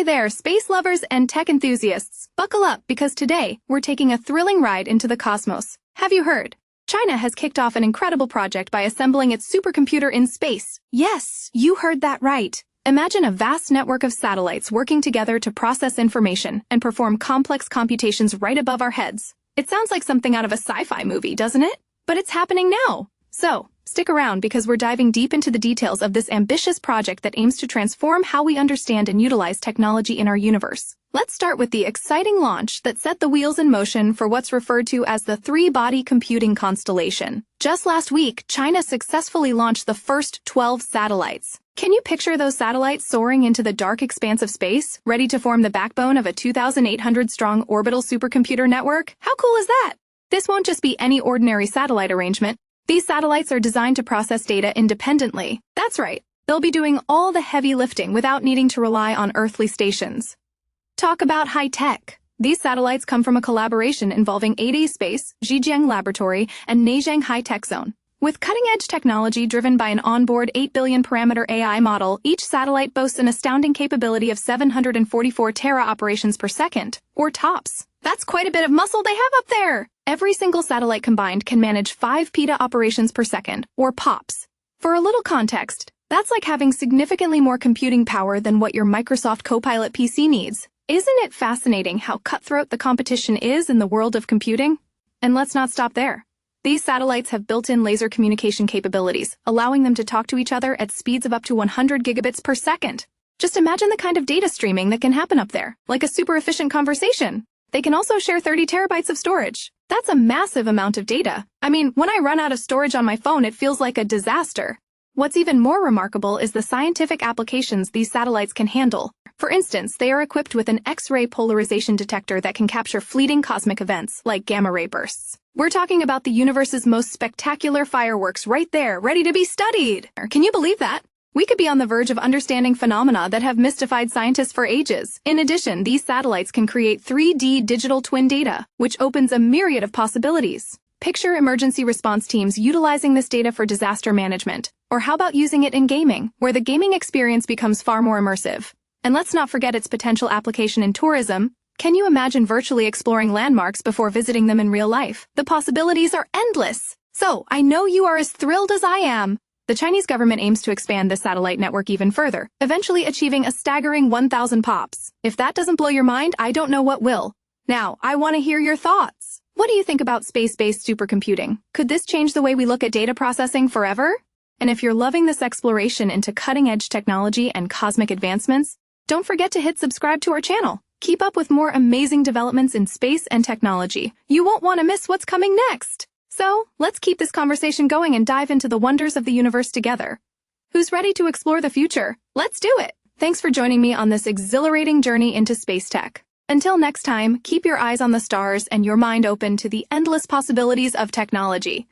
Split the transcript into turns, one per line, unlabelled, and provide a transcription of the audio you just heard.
Hi there, space lovers and tech enthusiasts. Buckle up because today we're taking a thrilling ride into the cosmos. Have you heard? China has kicked off an incredible project by assembling its supercomputer in space. Yes, you heard that right. Imagine a vast network of satellites working together to process information and perform complex computations right above our heads. It sounds like something out of a sci-fi movie, doesn't it? But it's happening now. So, stick around because we're diving deep into the details of this ambitious project that aims to transform how we understand and utilize technology in our universe. Let's start with the exciting launch that set the wheels in motion for what's referred to as the Three-Body Computing Constellation. Just last week, China successfully launched the first 12 satellites. Can you picture those satellites soaring into the dark expanse of space, ready to form the backbone of a 2,800-strong orbital supercomputer network? How cool is that? This won't just be any ordinary satellite arrangement. These satellites are designed to process data independently. That's right, they'll be doing all the heavy lifting without needing to rely on earthly stations. Talk about high-tech. These satellites come from a collaboration involving 8A Space, Zhejiang Laboratory, and Nejiang High-Tech Zone. With cutting-edge technology driven by an onboard 8 billion parameter AI model, each satellite boasts an astounding capability of 744 tera operations per second, or TOPS. That's quite a bit of muscle they have up there! Every single satellite combined can manage 5 peta operations per second, or POPs. For a little context, that's like having significantly more computing power than what your Microsoft Copilot PC needs. Isn't it fascinating how cutthroat the competition is in the world of computing? And let's not stop there. These satellites have built-in laser communication capabilities, allowing them to talk to each other at speeds of up to 100 gigabits per second. Just imagine the kind of data streaming that can happen up there, like a super efficient conversation. They can also share 30 terabytes of storage. That's a massive amount of data. I mean, when I run out of storage on my phone, it feels like a disaster. What's even more remarkable is the scientific applications these satellites can handle. For instance, they are equipped with an X-ray polarization detector that can capture fleeting cosmic events, like gamma-ray bursts. We're talking about the universe's most spectacular fireworks right there, ready to be studied. Can you believe that? We could be on the verge of understanding phenomena that have mystified scientists for ages. In addition, these satellites can create 3D digital twin data, which opens a myriad of possibilities. Picture emergency response teams utilizing this data for disaster management. Or how about using it in gaming, where the gaming experience becomes far more immersive? And let's not forget its potential application in tourism. Can you imagine virtually exploring landmarks before visiting them in real life? The possibilities are endless. So, I know you are as thrilled as I am. The Chinese government aims to expand the satellite network even further, eventually achieving a staggering 1,000 POPs. If that doesn't blow your mind, I don't know what will. Now, I want to hear your thoughts. What do you think about space-based supercomputing? Could this change the way we look at data processing forever? And if you're loving this exploration into cutting-edge technology and cosmic advancements, don't forget to hit subscribe to our channel. Keep up with more amazing developments in space and technology. You won't want to miss what's coming next. So, let's keep this conversation going and dive into the wonders of the universe together. Who's ready to explore the future? Let's do it! Thanks for joining me on this exhilarating journey into space tech. Until next time, keep your eyes on the stars and your mind open to the endless possibilities of technology.